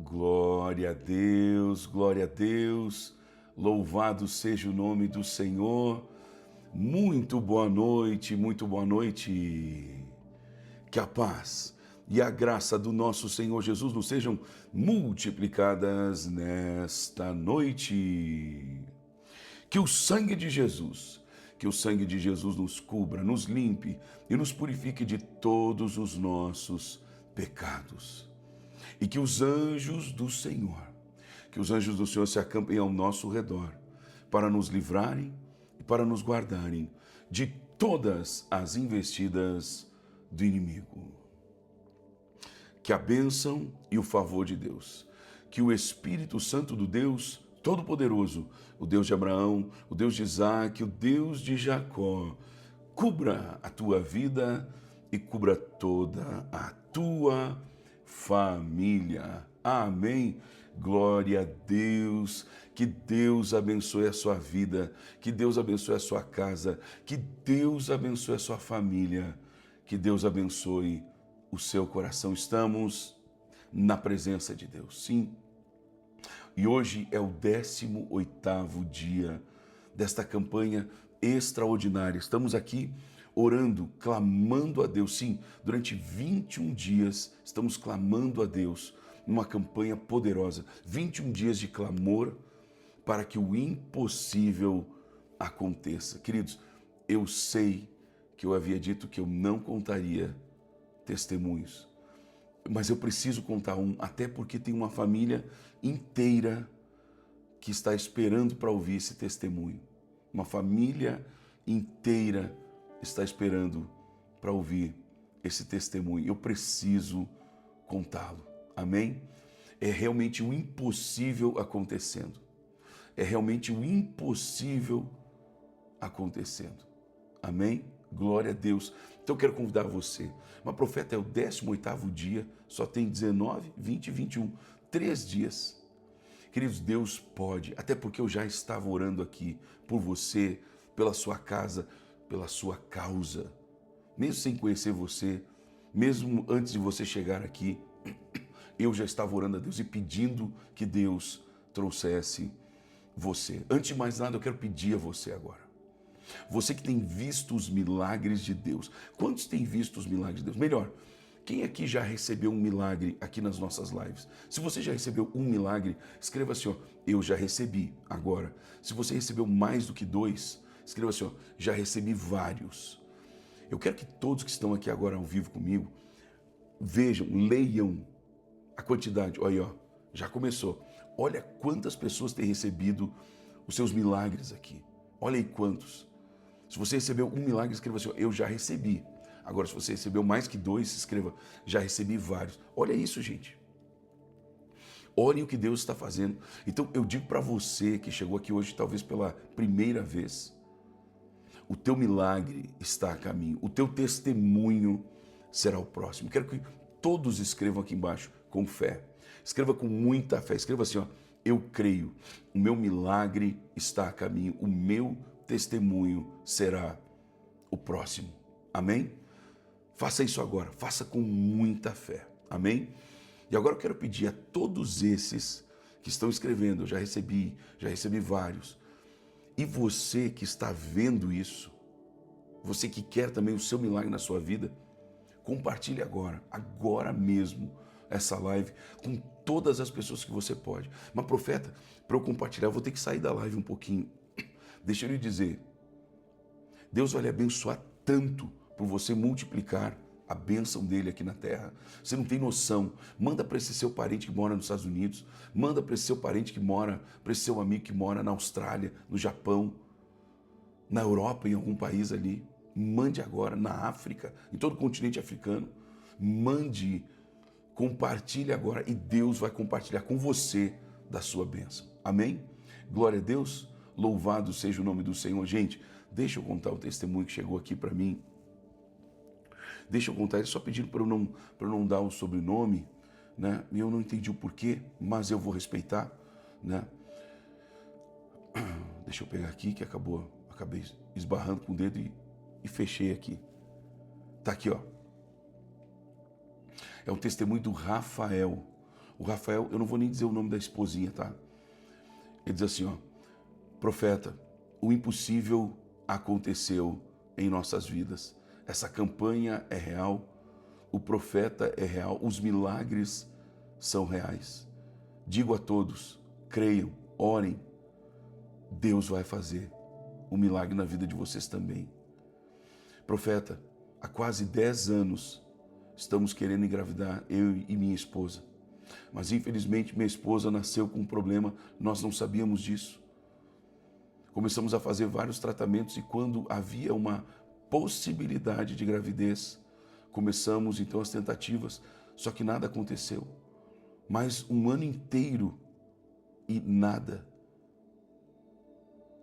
Glória a Deus, glória a Deus, louvado seja o nome do Senhor. Muito boa noite, muito boa noite. Que a paz e a graça do nosso Senhor Jesus nos sejam multiplicadas nesta noite. Que o sangue de Jesus, nos cubra, nos limpe e nos purifique de todos os nossos pecados. E que os anjos do Senhor se acampem ao nosso redor para nos livrarem e para nos guardarem de todas as investidas do inimigo. Que a bênção e o favor de Deus, que o Espírito Santo do Deus Todo-Poderoso, o Deus de Abraão, o Deus de Isaac, o Deus de Jacó, cubra a tua vida e cubra toda a tua família. Amém. Glória a Deus. Que Deus abençoe a sua vida, que Deus abençoe a sua casa, que Deus abençoe a sua família, que Deus abençoe o seu coração. Estamos na presença de Deus, sim. E hoje é o 18º dia desta campanha extraordinária. Estamos aqui orando, clamando a Deus. Sim, durante 21 dias estamos clamando a Deus numa campanha poderosa. 21 dias de clamor para que o impossível aconteça. Queridos, eu sei que eu havia dito que eu não contaria testemunhos, mas eu preciso contar um, até porque tem uma família inteira que está esperando para ouvir esse testemunho. Uma família inteira está esperando para ouvir esse testemunho. Eu preciso contá-lo. Amém? É realmente o impossível acontecendo. É realmente o impossível acontecendo. Amém? Glória a Deus. Então eu quero convidar você. Uma profeta é o 18º dia, só tem 19, 20 e 21. 3 dias. Queridos, Deus pode, até porque eu já estava orando aqui por você, pela sua casa, pela sua causa. Mesmo sem conhecer você, mesmo antes de você chegar aqui, eu já estava orando a Deus e pedindo que Deus trouxesse você. Antes de mais nada, eu quero pedir a você agora. Você que tem visto os milagres de Deus. Quantos têm visto os milagres de Deus? Melhor, quem aqui já recebeu um milagre aqui nas nossas lives? Se você já recebeu um milagre, escreva assim, ó, eu já recebi. Agora, se você recebeu mais do que 2, escreva assim, ó, já recebi vários. Eu quero que todos que estão aqui agora ao vivo comigo vejam, leiam a quantidade. Olha aí, ó, já começou. Olha quantas pessoas têm recebido os seus milagres aqui. Olha aí quantos. Se você recebeu um milagre, escreva assim, eu já recebi. Agora, se você recebeu mais que 2, escreva, já recebi vários. Olha isso, gente. Olhem o que Deus está fazendo. Então, eu digo para você que chegou aqui hoje, talvez pela primeira vez, o teu milagre está a caminho. O teu testemunho será o próximo. Quero que todos escrevam aqui embaixo com fé. Escreva com muita fé. Escreva assim, ó, eu creio. O meu milagre está a caminho. O meu testemunho será o próximo. Amém? Faça isso agora, faça com muita fé. Amém? E agora eu quero pedir a todos esses que estão escrevendo, eu já recebi vários. E você que está vendo isso, você que quer também o seu milagre na sua vida, compartilhe agora mesmo, essa live com todas as pessoas que você pode. Mas profeta, para eu compartilhar, eu vou ter que sair da live um pouquinho. Deixa eu lhe dizer, Deus vai lhe abençoar tanto por você multiplicar a bênção dele aqui na terra. Você não tem noção. Manda para esse seu parente que mora nos Estados Unidos, manda para esse seu parente que mora, para esse seu amigo que mora na Austrália, no Japão, na Europa, em algum país ali. Mande agora, na África, em todo o continente africano. Mande, compartilhe agora e Deus vai compartilhar com você da sua bênção. Amém? Glória a Deus. Louvado seja o nome do Senhor. Gente, deixa eu contar o testemunho que chegou aqui para mim. Deixa eu contar, ele só pedindo para eu não dar o sobrenome, né? E eu não entendi o porquê, mas eu vou respeitar, né? Deixa eu pegar aqui que acabei esbarrando com o dedo e fechei aqui. Tá aqui, ó. É o testemunho do Rafael. O Rafael, eu não vou nem dizer o nome da esposinha, tá? Ele diz assim, ó, profeta, o impossível aconteceu em nossas vidas. Essa campanha é real, o profeta é real, os milagres são reais. Digo a todos, creiam, orem, Deus vai fazer um milagre na vida de vocês também. Profeta, há quase 10 anos estamos querendo engravidar, eu e minha esposa. Mas infelizmente minha esposa nasceu com um problema, nós não sabíamos disso. Começamos a fazer vários tratamentos e quando havia uma possibilidade de gravidez, começamos então as tentativas, só que nada aconteceu. Mais um ano inteiro e nada.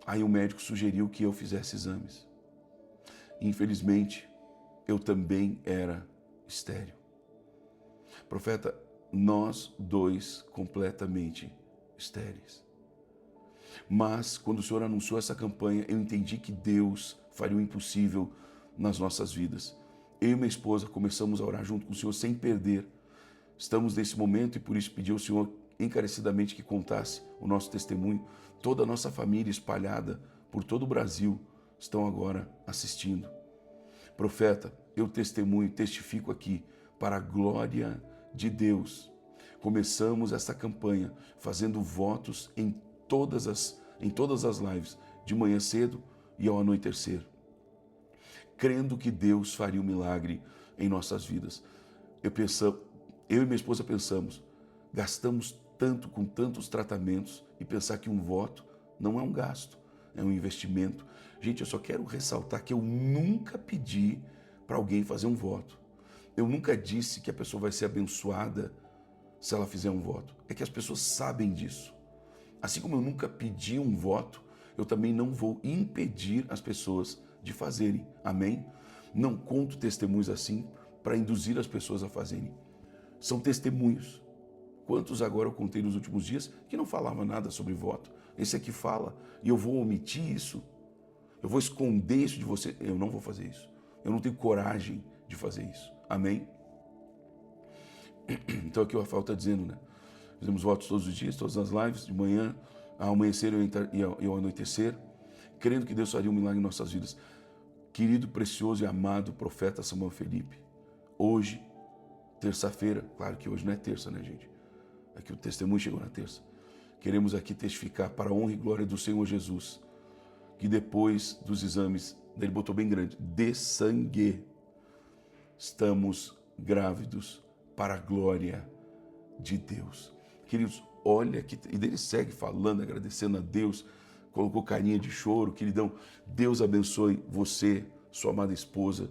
Aí o médico sugeriu que eu fizesse exames. Infelizmente, eu também era estéril. Profeta, nós dois completamente estéreis. Mas quando o Senhor anunciou essa campanha, eu entendi que Deus faria o impossível nas nossas vidas. Eu e minha esposa começamos a orar junto com o Senhor sem perder. Estamos nesse momento e por isso pedi ao Senhor encarecidamente que contasse o nosso testemunho. Toda a nossa família espalhada por todo o Brasil estão agora assistindo. Profeta, eu testifico aqui para a glória de Deus. Começamos essa campanha fazendo votos em todas as lives, de manhã cedo e ao anoitecer, crendo que Deus faria um milagre em nossas vidas. Eu e minha esposa pensamos, gastamos tanto com tantos tratamentos e pensar que um voto não é um gasto, é um investimento. Gente, eu só quero ressaltar que eu nunca pedi para alguém fazer um voto. Eu nunca disse que a pessoa vai ser abençoada se ela fizer um voto. É que as pessoas sabem disso. Assim como eu nunca pedi um voto, eu também não vou impedir as pessoas de fazerem. Amém? Não conto testemunhos assim para induzir as pessoas a fazerem. São testemunhos. Quantos agora eu contei nos últimos dias que não falava nada sobre voto? Esse aqui fala e eu vou omitir isso. Eu vou esconder isso de você. Eu não vou fazer isso. Eu não tenho coragem de fazer isso. Amém? Então aqui o Rafael está dizendo, né? Fizemos votos todos os dias, todas as lives, de manhã, ao amanhecer e ao anoitecer, crendo que Deus faria um milagre em nossas vidas. Querido, precioso e amado profeta Samuel Felipe, hoje, terça-feira, claro que hoje não é terça, né, gente? É que o testemunho chegou na terça. Queremos aqui testificar para a honra e glória do Senhor Jesus, que depois dos exames, ele botou bem grande, de sangue, estamos grávidos para a glória de Deus. Queridos, olha que... E ele segue falando, agradecendo a Deus, colocou carinha de choro, queridão. Deus abençoe você, sua amada esposa.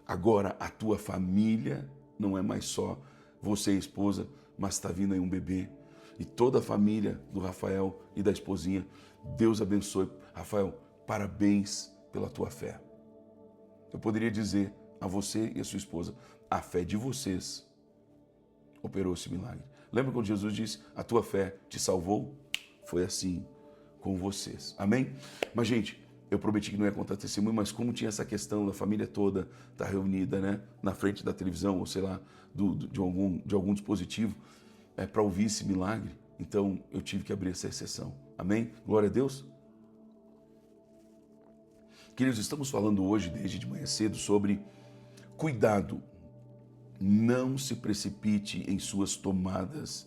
Agora a tua família não é mais só você e a esposa, mas está vindo aí um bebê. E toda a família do Rafael e da esposinha, Deus abençoe. Rafael, parabéns pela tua fé. Eu poderia dizer a você e a sua esposa, a fé de vocês operou esse milagre. Lembra quando Jesus disse, a tua fé te salvou? Foi assim com vocês. Amém? Mas, gente, eu prometi que não ia contar testemunho, mas como tinha essa questão da família toda estar reunida, né, na frente da televisão, ou sei lá, de algum dispositivo, para ouvir esse milagre, então eu tive que abrir essa exceção. Amém? Glória a Deus. Queridos, estamos falando hoje, desde de manhã cedo, sobre cuidado. Não se precipite em suas tomadas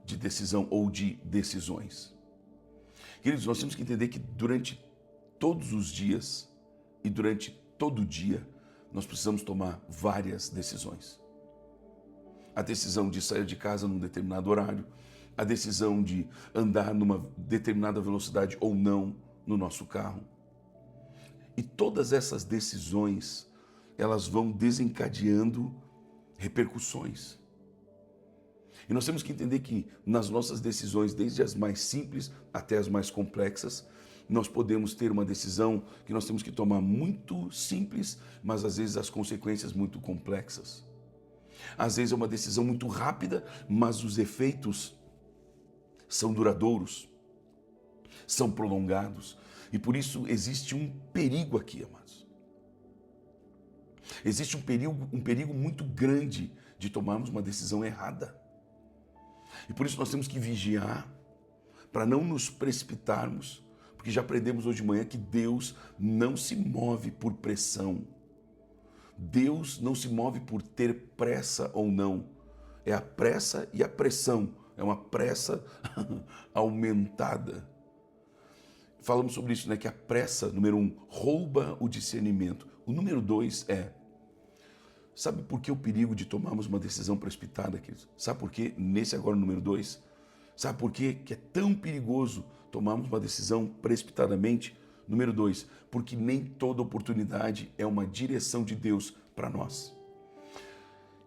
de decisão ou de decisões. Queridos, nós temos que entender que durante todos os dias e durante todo dia, nós precisamos tomar várias decisões. A decisão de sair de casa num determinado horário, a decisão de andar numa determinada velocidade ou não no nosso carro. E todas essas decisões, elas vão desencadeando repercussões. E nós temos que entender que nas nossas decisões, desde as mais simples até as mais complexas, nós podemos ter uma decisão que nós temos que tomar muito simples, mas às vezes as consequências muito complexas. Às vezes é uma decisão muito rápida, mas os efeitos são duradouros, são prolongados. E por isso existe um perigo aqui, amados. Existe um perigo muito grande de tomarmos uma decisão errada. E por isso nós temos que vigiar para não nos precipitarmos, porque já aprendemos hoje de manhã que Deus não se move por pressão. Deus não se move por ter pressa ou não. É a pressa e a pressão. É uma pressa aumentada. Falamos sobre isso, né? Que a pressa, número 1, rouba o discernimento. O número 2 sabe por que o perigo de tomarmos uma decisão precipitada, queridos? Sabe por quê? Nesse agora, número 2. Sabe por quê que é tão perigoso tomarmos uma decisão precipitadamente? Número 2, porque nem toda oportunidade é uma direção de Deus para nós.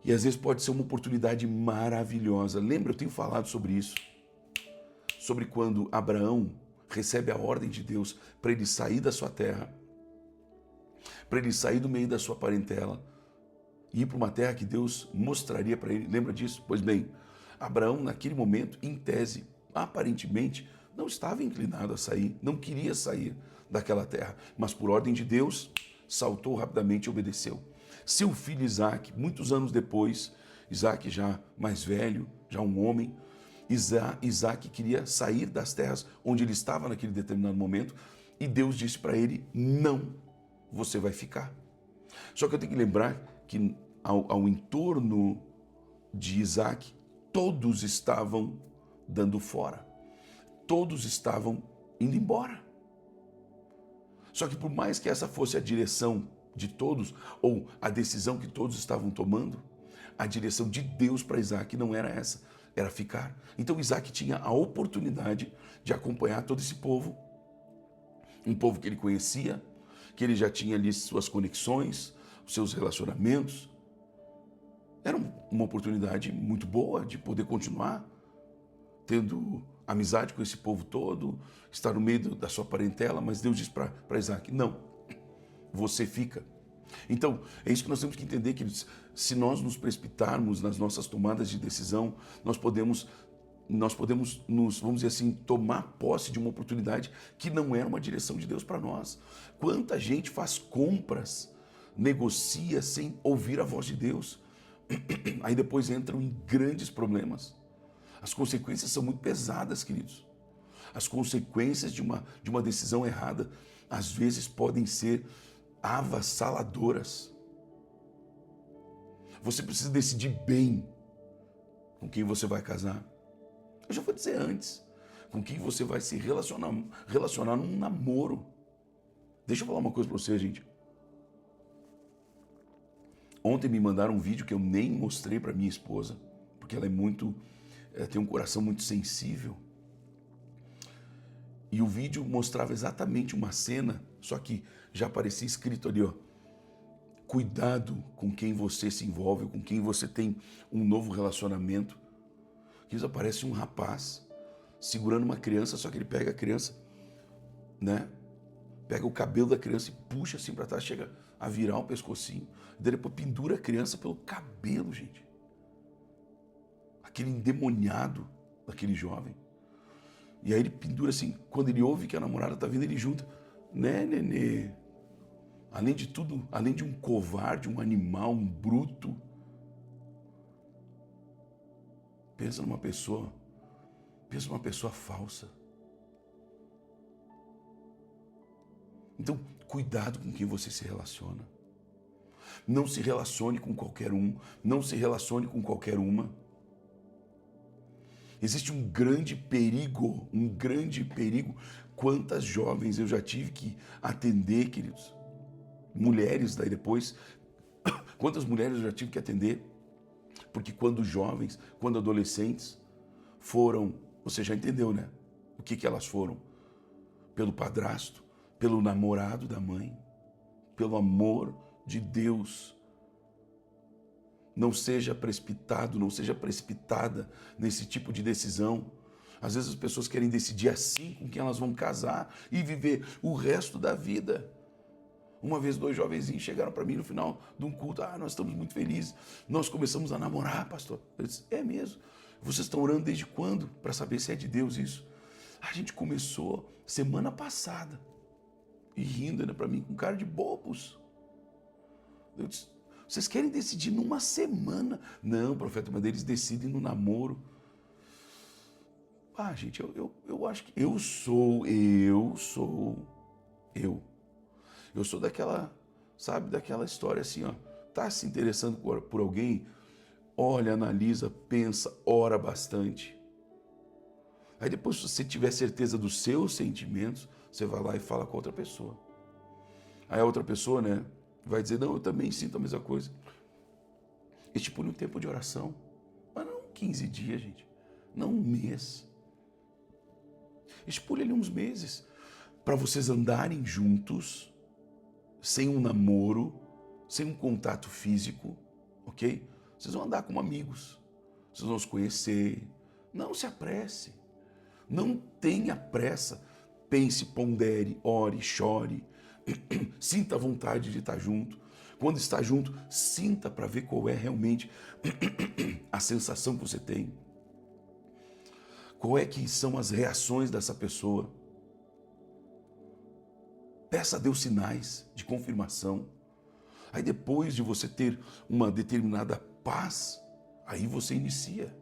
E às vezes pode ser uma oportunidade maravilhosa. Lembra, eu tenho falado sobre isso. Sobre quando Abraão recebe a ordem de Deus para ele sair da sua terra, para ele sair do meio da sua parentela e ir para uma terra que Deus mostraria para ele. Lembra disso? Pois bem, Abraão naquele momento, em tese, aparentemente, não estava inclinado a sair, não queria sair daquela terra, mas por ordem de Deus, saltou rapidamente e obedeceu. Seu filho Isaac, muitos anos depois, Isaac já mais velho, já um homem, Isaac queria sair das terras onde ele estava naquele determinado momento e Deus disse para ele, não, você vai ficar. Só que eu tenho que lembrar que ao entorno de Isaac, todos estavam dando fora. Todos estavam indo embora. Só que por mais que essa fosse a direção de todos, ou a decisão que todos estavam tomando, a direção de Deus para Isaac não era essa, era ficar. Então Isaac tinha a oportunidade de acompanhar todo esse povo, um povo que ele conhecia, que ele já tinha ali suas conexões, os seus relacionamentos. Era uma oportunidade muito boa de poder continuar tendo amizade com esse povo todo, estar no meio da sua parentela, mas Deus diz para Isaac, não, você fica. Então, é isso que nós temos que entender, que se nós nos precipitarmos nas nossas tomadas de decisão, nós podemos nos, vamos dizer assim, tomar posse de uma oportunidade que não era uma direção de Deus para nós. Quanta gente faz compras, negocia sem ouvir a voz de Deus, aí depois entram em grandes problemas. As consequências são muito pesadas, queridos. As consequências de uma decisão errada, às vezes, podem ser avassaladoras. Você precisa decidir bem com quem você vai casar. Eu já vou dizer antes, com quem você vai se relacionar num namoro. Deixa eu falar uma coisa para você, gente. Ontem me mandaram um vídeo que eu nem mostrei para minha esposa, porque ela tem um coração muito sensível. E o vídeo mostrava exatamente uma cena, só que já aparecia escrito ali, ó, cuidado com quem você se envolve, com quem você tem um novo relacionamento. Que aparece um rapaz segurando uma criança, só que ele pega a criança, né? Pega o cabelo da criança e puxa assim para trás, chega a virar o pescocinho. Daí depois pendura a criança pelo cabelo, gente. Aquele endemoniado daquele jovem. E aí ele pendura assim, quando ele ouve que a namorada tá vindo, ele junta, né, nenê? Além de tudo, além de um covarde, um animal, um bruto. Pensa numa pessoa falsa. Então, cuidado com quem você se relaciona. Não se relacione com qualquer um, não se relacione com qualquer uma. Existe um grande perigo. Quantas jovens eu já tive que atender, queridos? Mulheres, daí depois, quantas mulheres eu já tive que atender? Porque quando jovens, quando adolescentes foram, você já entendeu, né? O que elas foram? Pelo padrasto, pelo namorado da mãe, pelo amor de Deus. Não seja precipitado, não seja precipitada nesse tipo de decisão. Às vezes as pessoas querem decidir assim com quem elas vão casar e viver o resto da vida. Uma vez 2 jovenzinhos chegaram para mim no final de um culto. Nós estamos muito felizes. Nós começamos a namorar, pastor. Eu disse, é mesmo? Vocês estão orando desde quando? Para saber se é de Deus isso. A gente começou semana passada. E rindo, né, para mim, com cara de bobos. Eu disse, vocês querem decidir numa semana? Não, profeta, mas eles decidem no namoro. Gente, eu acho que eu sou. Eu sou daquela, sabe, daquela história assim, ó. Tá se interessando por alguém? Olha, analisa, pensa, ora bastante. Aí depois, se você tiver certeza dos seus sentimentos, você vai lá e fala com a outra pessoa. Aí a outra pessoa, né, vai dizer, não, eu também sinto a mesma coisa. Estipule um tempo de oração. Mas não 15 dias, gente. Não um mês. Estipule ali uns meses. Para vocês andarem juntos, sem um namoro, sem um contato físico, ok? Vocês vão andar como amigos. Vocês vão se conhecer. Não se apresse. Não tenha pressa. Pense, pondere, ore, chore. Sinta a vontade de estar junto. Quando está junto, sinta para ver qual é realmente a sensação que você tem. Qual é que são as reações dessa pessoa. Peça a Deus sinais de confirmação. Aí depois de você ter uma determinada paz, aí você inicia.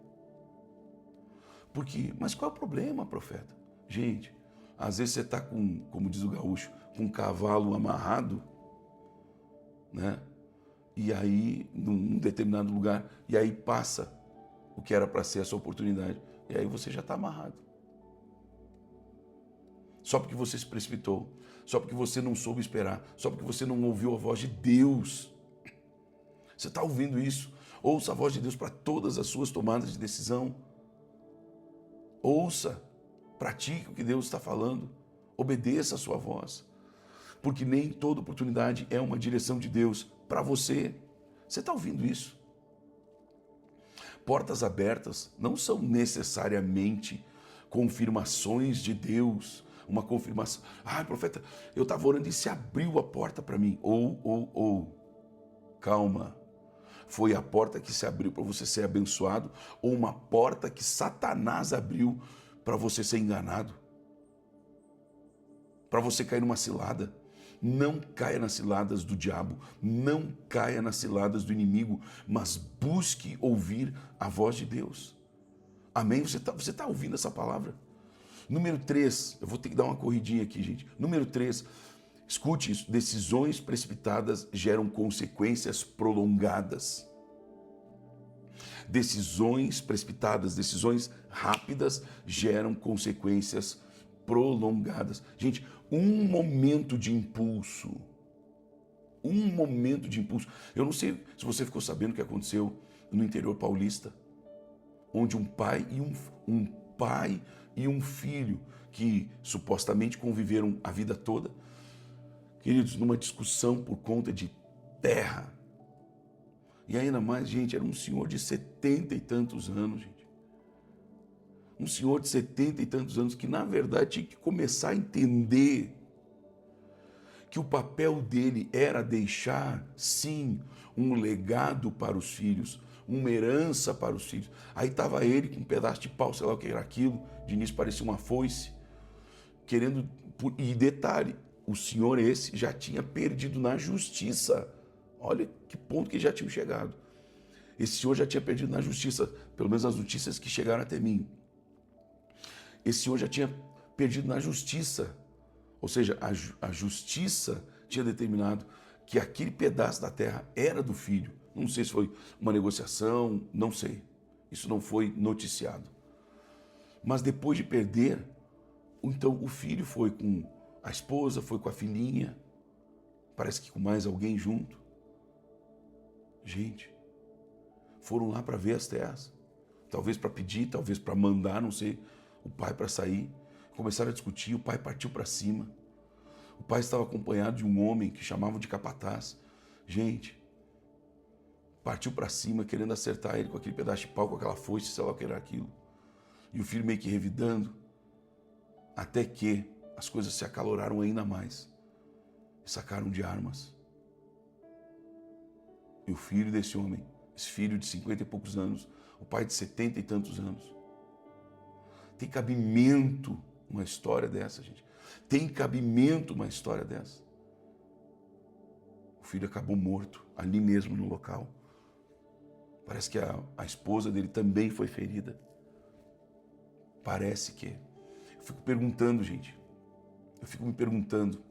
Mas qual é o problema, profeta? Gente, às vezes você está com, como diz o gaúcho, com um cavalo amarrado, né? E aí, num determinado lugar, e aí passa o que era para ser a sua oportunidade. E aí você já está amarrado. Só porque você se precipitou, só porque você não soube esperar, só porque você não ouviu a voz de Deus. Você está ouvindo isso? Ouça a voz de Deus para todas as suas tomadas de decisão. Ouça, pratique o que Deus está falando, obedeça a sua voz. Porque nem toda oportunidade é uma direção de Deus para você. Você está ouvindo isso? Portas abertas não são necessariamente confirmações de Deus. Uma confirmação. Profeta, eu estava orando e se abriu a porta para mim. Calma. Foi a porta que se abriu para você ser abençoado ou uma porta que Satanás abriu para você ser enganado? Para você cair numa cilada? Não caia nas ciladas do diabo, não caia nas ciladas do inimigo, mas busque ouvir a voz de Deus. Amém? Você tá ouvindo essa palavra? Número 3, eu vou ter que dar uma corridinha aqui, gente. Número 3, escute isso, decisões precipitadas geram consequências prolongadas. Decisões precipitadas, decisões rápidas geram consequências prolongadas. Gente, um momento de impulso. Eu não sei se você ficou sabendo o que aconteceu no interior paulista, onde um pai e um filho que supostamente conviveram a vida toda, queridos, numa discussão por conta de terra. E ainda mais, gente, era um senhor de 70 e tantos anos, gente. Um senhor de 70 e tantos anos que, na verdade, tinha que começar a entender que o papel dele era deixar, sim, um legado para os filhos, uma herança para os filhos. Aí estava ele com um pedaço de pau, sei lá o que era aquilo, de início parecia uma foice, querendo... E detalhe, o senhor esse já tinha perdido na justiça. Olha que ponto que já tinham chegado. Esse senhor já tinha perdido na justiça, pelo menos as notícias que chegaram até mim. Esse senhor já tinha perdido na justiça. Ou seja, a justiça tinha determinado que aquele pedaço da terra era do filho. Não sei se foi uma negociação, não sei. Isso não foi noticiado. Mas depois de perder, então o filho foi com a esposa, foi com a filhinha, parece que com mais alguém junto. Gente, foram lá para ver as terras. Talvez para pedir, talvez para mandar, não sei, o pai para sair. Começaram a discutir, o pai partiu para cima. O pai estava acompanhado de um homem que chamavam de capataz. Gente, partiu para cima querendo acertar ele com aquele pedaço de pau, com aquela foice, sei lá o que era aquilo. E o filho meio que revidando, até que as coisas se acaloraram ainda mais. E sacaram de armas. E o filho desse homem, esse filho de 50 e poucos anos, o pai de 70 e tantos anos. Tem cabimento uma história dessa, gente? Tem cabimento uma história dessa? O filho acabou morto, ali mesmo no local. Parece que a esposa dele também foi ferida. Parece que. Eu fico perguntando, gente. Eu fico me perguntando.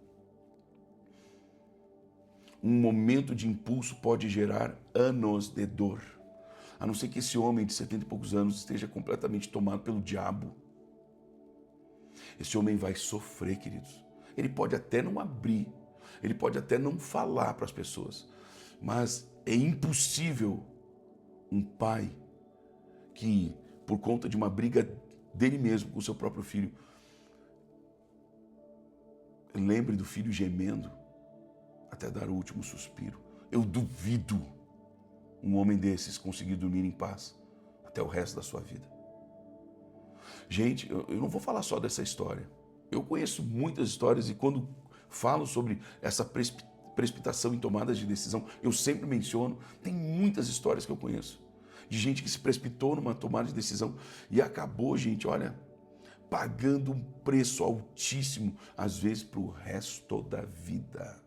Um momento de impulso pode gerar anos de dor. A não ser que esse homem de 70 e poucos anos esteja completamente tomado pelo diabo. Esse homem vai sofrer, queridos. Ele pode até não abrir, ele pode até não falar para as pessoas, mas é impossível um pai que, por conta de uma briga dele mesmo com o seu próprio filho, lembre do filho gemendo até dar o último suspiro. Eu duvido um homem desses conseguir dormir em paz até o resto da sua vida. Gente, eu não vou falar só dessa história. Eu conheço muitas histórias e quando falo sobre essa precipitação em tomadas de decisão, eu sempre menciono, tem muitas histórias que eu conheço de gente que se precipitou numa tomada de decisão e acabou, gente, olha, pagando um preço altíssimo, às vezes para o resto da vida.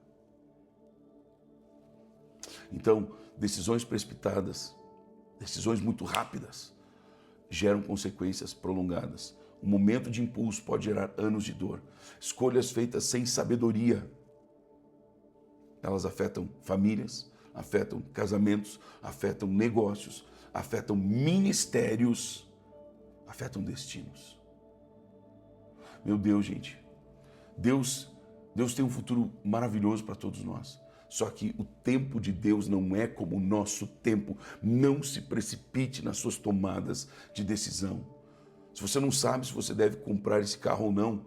Então, decisões precipitadas, decisões muito rápidas, geram consequências prolongadas. Um momento de impulso pode gerar anos de dor. Escolhas feitas sem sabedoria, elas afetam famílias, afetam casamentos, afetam negócios, afetam ministérios, afetam destinos. Meu Deus, gente, Deus tem um futuro maravilhoso para todos nós. Só que o tempo de Deus não é como o nosso tempo. Não se precipite nas suas tomadas de decisão. Se você não sabe se você deve comprar esse carro ou não,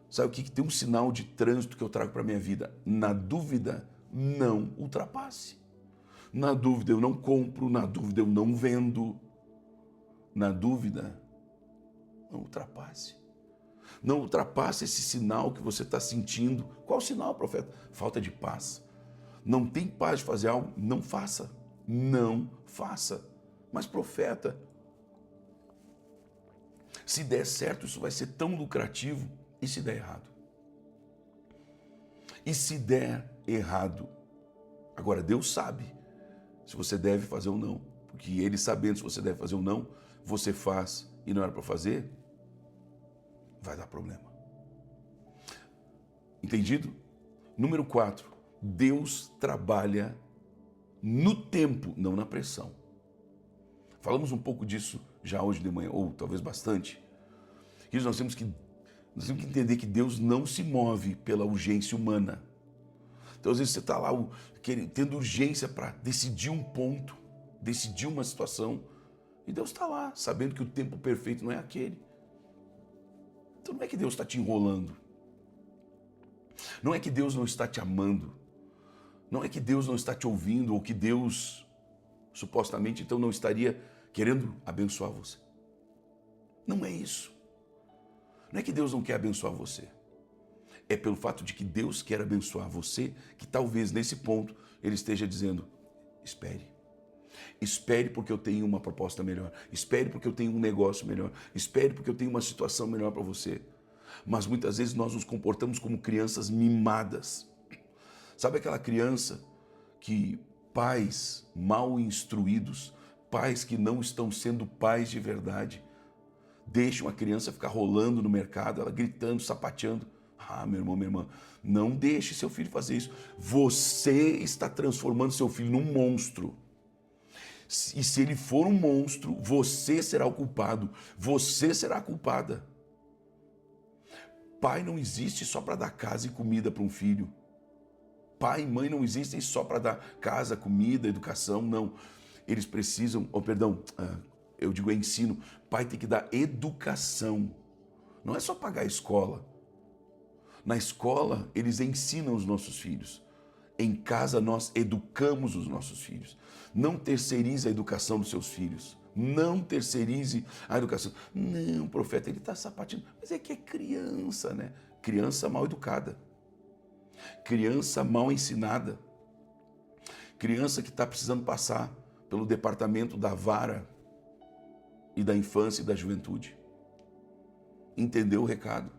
sabe o que tem um sinal de trânsito que eu trago para a minha vida? Na dúvida, não ultrapasse. Na dúvida eu não compro, na dúvida eu não vendo. Na dúvida, não ultrapasse. Não ultrapasse esse sinal que você está sentindo. Qual sinal, profeta? Falta de paz. Não tem paz de fazer algo? Não faça. Não faça. Mas, profeta, se der certo, isso vai ser tão lucrativo. E se der errado? E se der errado? Agora, Deus sabe se você deve fazer ou não. Porque Ele sabendo se você deve fazer ou não, você faz e não era para fazer, vai dar problema. Entendido? Número 4. Deus trabalha no tempo, não na pressão. Falamos um pouco disso já hoje de manhã, ou talvez bastante. E nós temos que entender que Deus não se move pela urgência humana. Então, às vezes, você está lá tendo urgência para decidir um ponto, decidir uma situação, e Deus está lá, sabendo que o tempo perfeito não é aquele. Então, não é que Deus está te enrolando. Não é que Deus não está te amando. Não é que Deus não está te ouvindo ou que Deus, supostamente, então não estaria querendo abençoar você. Não é isso. Não é que Deus não quer abençoar você. É pelo fato de que Deus quer abençoar você que talvez nesse ponto Ele esteja dizendo, espere. Espere porque eu tenho uma proposta melhor. Espere porque eu tenho um negócio melhor. Espere porque eu tenho uma situação melhor para você. Mas muitas vezes nós nos comportamos como crianças mimadas. Sabe aquela criança que pais mal instruídos, pais que não estão sendo pais de verdade, deixam a criança ficar rolando no mercado, ela gritando, sapateando. Ah, meu irmão, minha irmã, não deixe seu filho fazer isso. Você está transformando seu filho num monstro. E se ele for um monstro, você será o culpado. Você será a culpada. Pai não existe só para dar casa e comida para um filho. Pai e mãe não existem só para dar casa, comida, educação, não. Eles precisam, eu digo ensino. Pai tem que dar educação. Não é só pagar a escola. Na escola, eles ensinam os nossos filhos. Em casa, nós educamos os nossos filhos. Não terceirize a educação dos seus filhos. Não terceirize a educação. Não, profeta, ele está sapateando. Mas é que é criança, né? Criança mal educada. Criança mal ensinada. Criança que está precisando passar pelo departamento da vara e da infância e da juventude. Entendeu o recado?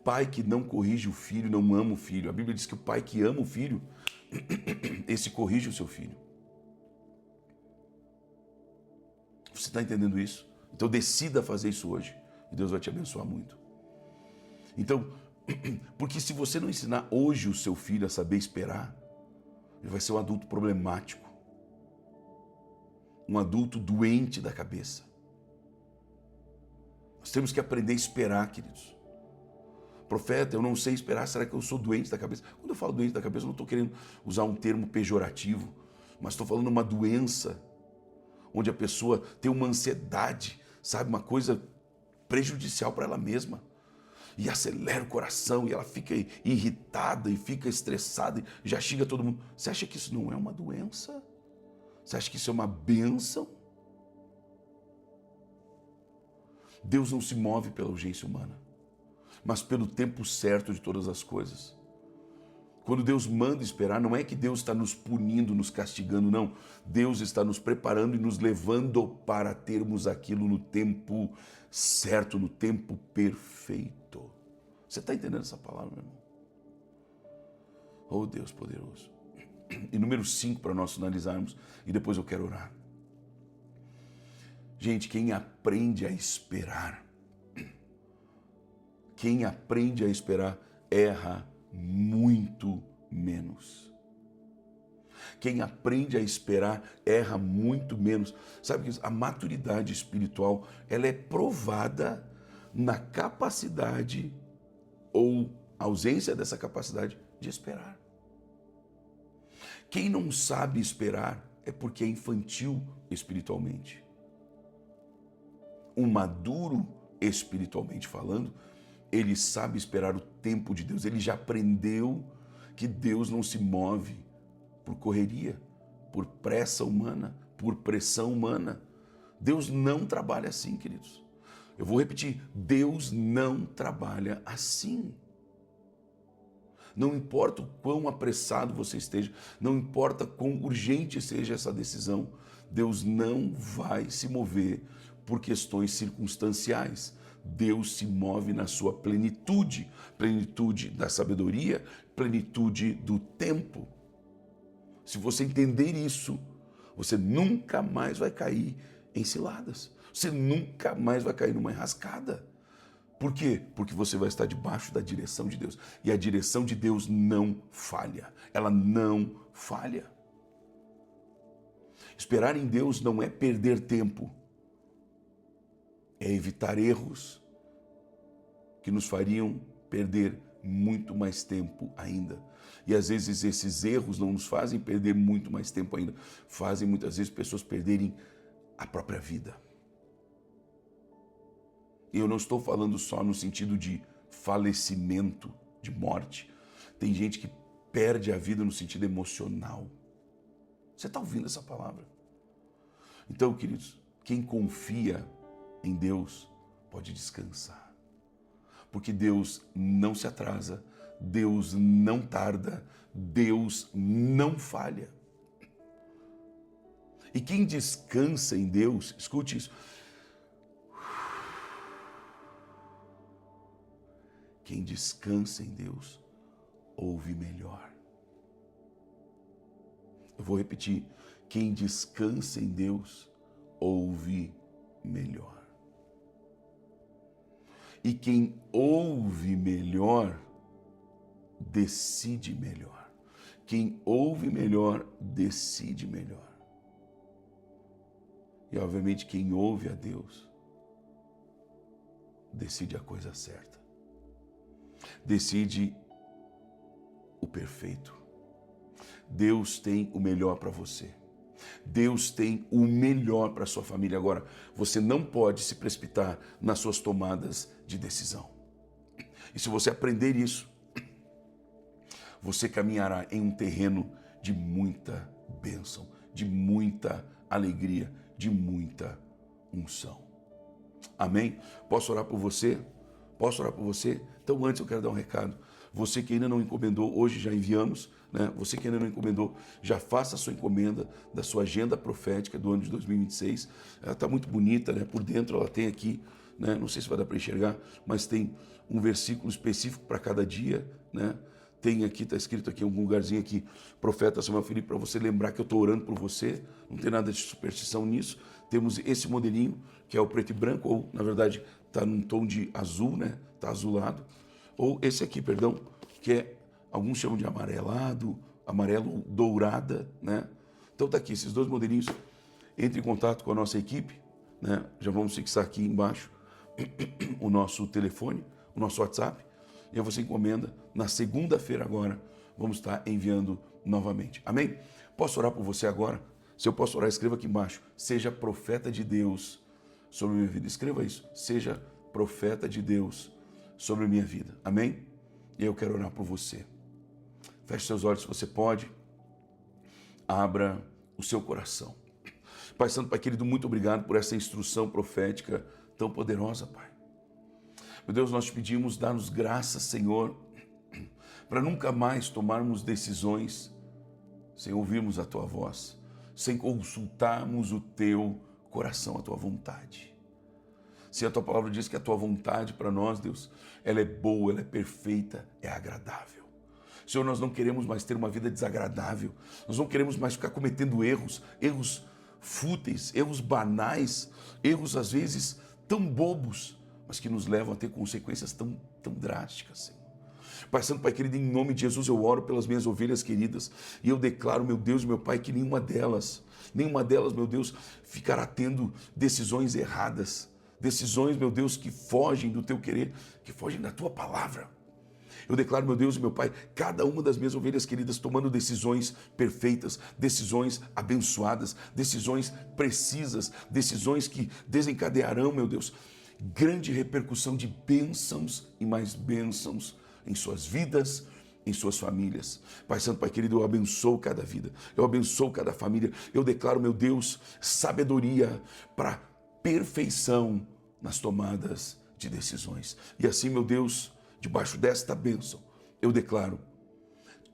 Pai que não corrige o filho, não ama o filho. A Bíblia diz que o pai que ama o filho, esse corrige o seu filho. Você está entendendo isso? Então decida fazer isso hoje. e Deus vai te abençoar muito. Então, porque se você não ensinar hoje o seu filho a saber esperar, ele vai ser um adulto problemático, um adulto doente da cabeça. Nós temos que aprender a esperar, queridos. Profeta, eu não sei esperar, será que eu sou doente da cabeça? Quando eu falo doente da cabeça, eu não estou querendo usar um termo pejorativo, mas estou falando uma doença, onde a pessoa tem uma ansiedade, sabe, uma coisa prejudicial para ela mesma. E acelera o coração, e ela fica irritada, e fica estressada, e já xinga todo mundo. Você acha que isso não é uma doença? Você acha que isso é uma bênção? Deus não se move pela urgência humana, mas pelo tempo certo de todas as coisas. Quando Deus manda esperar, não é que Deus está nos punindo, nos castigando, não. Deus está nos preparando e nos levando para termos aquilo no tempo certo, no tempo perfeito. Você está entendendo essa palavra, meu irmão? Oh, Deus poderoso. E número 5 para nós finalizarmos, e depois eu quero orar. Gente, quem aprende a esperar, erra muito menos. Quem aprende a esperar erra muito menos. Sabe que a maturidade espiritual, ela é provada na capacidade ou ausência dessa capacidade de esperar. Quem não sabe esperar é porque é infantil espiritualmente. Um maduro espiritualmente falando, ele sabe esperar o tempo de Deus. Ele já aprendeu que Deus não se move por correria, por pressa humana, por pressão humana. Deus não trabalha assim, queridos. Eu vou repetir, Deus não trabalha assim. Não importa o quão apressado você esteja, não importa quão urgente seja essa decisão, Deus não vai se mover por questões circunstanciais. Deus se move na sua plenitude, plenitude da sabedoria, plenitude do tempo. Se você entender isso, você nunca mais vai cair em ciladas. Você nunca mais vai cair numa enrascada. Por quê? Porque você vai estar debaixo da direção de Deus. E a direção de Deus não falha. Ela não falha. Esperar em Deus não é perder tempo. É evitar erros que nos fariam perder muito mais tempo ainda. E às vezes esses erros não nos fazem perder muito mais tempo ainda. Fazem muitas vezes pessoas perderem a própria vida. E eu não estou falando só no sentido de falecimento, de morte. Tem gente que perde a vida no sentido emocional. Você está ouvindo essa palavra? Então, queridos, quem confia em Deus pode descansar. Porque Deus não se atrasa, Deus não tarda, Deus não falha. E quem descansa em Deus, escute isso, quem descansa em Deus, ouve melhor. Eu vou repetir, quem descansa em Deus, ouve melhor. E quem ouve melhor, decide melhor. Quem ouve melhor, decide melhor. E obviamente quem ouve a Deus, decide a coisa certa. Decide o perfeito. Deus tem o melhor para você. Deus tem o melhor para a sua família. Agora, você não pode se precipitar nas suas tomadas de decisão. E se você aprender isso, você caminhará em um terreno de muita bênção, de muita alegria, de muita unção. Amém? Posso orar por você? Posso orar por você? Então antes eu quero dar um recado. Você que ainda não encomendou, hoje já enviamos, né? Você que ainda não encomendou, já faça a sua encomenda da sua agenda profética do ano de 2026. Ela está muito bonita, né? Por dentro ela tem aqui, né? Não sei se vai dar para enxergar, mas tem um versículo específico para cada dia, né? tem aqui, está escrito aqui em algum lugarzinho aqui, profeta Samuel Felipe, para você lembrar que eu estou orando por você. Não tem nada de superstição nisso. Temos esse modelinho, que é o preto e branco, ou na verdade está num tom de azul, né? Está azulado. Ou esse aqui, perdão, que é, alguns chamam de amarelado, amarelo dourada, né? Então tá aqui, esses dois modelinhos. Entre em contato com a nossa equipe, né? Já vamos fixar aqui embaixo o nosso telefone, o nosso WhatsApp, e aí você encomenda. Na segunda-feira agora, vamos estar enviando novamente. Amém? Posso orar por você agora? Se eu posso orar, escreva aqui embaixo. Seja profeta de Deus sobre a minha vida. Escreva isso. Seja profeta de Deus sobre a minha vida. Amém? E eu quero orar por você. Feche seus olhos se você pode. Abra o seu coração. Pai Santo, Pai querido, muito obrigado por essa instrução profética tão poderosa, Pai. Meu Deus, nós te pedimos, dá-nos graça, Senhor, para nunca mais tomarmos decisões sem ouvirmos a Tua voz, sem consultarmos o Teu coração, a Tua vontade. Se a Tua palavra diz que a Tua vontade para nós, Deus, ela é boa, ela é perfeita, é agradável. Senhor, nós não queremos mais ter uma vida desagradável, nós não queremos mais ficar cometendo erros fúteis, erros banais, erros às vezes tão bobos, mas que nos levam a ter consequências tão drásticas, Senhor. Pai Santo, Pai querido, em nome de Jesus eu oro pelas minhas ovelhas queridas e eu declaro, meu Deus e meu Pai, que nenhuma delas, meu Deus, ficará tendo decisões erradas, decisões, meu Deus, que fogem do Teu querer, que fogem da Tua palavra. Eu declaro, meu Deus e meu Pai, cada uma das minhas ovelhas queridas tomando decisões perfeitas, decisões abençoadas, decisões precisas, decisões que desencadearão, meu Deus, grande repercussão de bênçãos e mais bênçãos em suas vidas, em suas famílias. Pai Santo, Pai querido, eu abençoo cada vida, eu abençoo cada família, eu declaro, meu Deus, sabedoria para perfeição nas tomadas de decisões. E assim, meu Deus, debaixo desta bênção, eu declaro,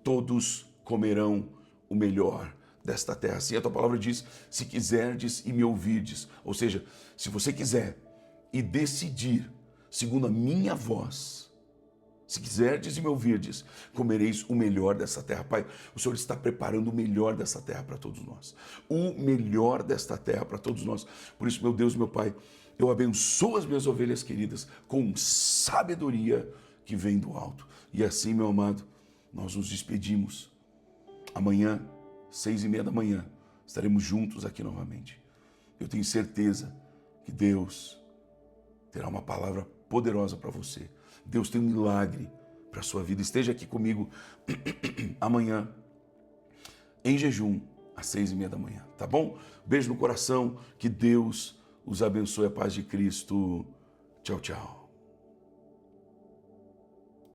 todos comerão o melhor desta terra. Assim a Tua palavra diz, se quiserdes e me ouvirdes, ou seja, se você quiser e decidir, segundo a minha voz, se quiserdes e me ouvirdes, comereis o melhor dessa terra. Pai, o Senhor está preparando o melhor dessa terra para todos nós. O melhor desta terra para todos nós. Por isso, meu Deus, meu Pai, eu abençoo as minhas ovelhas queridas com sabedoria que vem do alto. E assim, meu amado, nós nos despedimos. Amanhã, 6:30 da manhã, estaremos juntos aqui novamente. Eu tenho certeza que Deus terá uma palavra poderosa para você. Deus tem um milagre para a sua vida. Esteja aqui comigo amanhã, em jejum, às 6:30 da manhã, tá bom? Beijo no coração, que Deus os abençoe, a paz de Cristo. Tchau, tchau.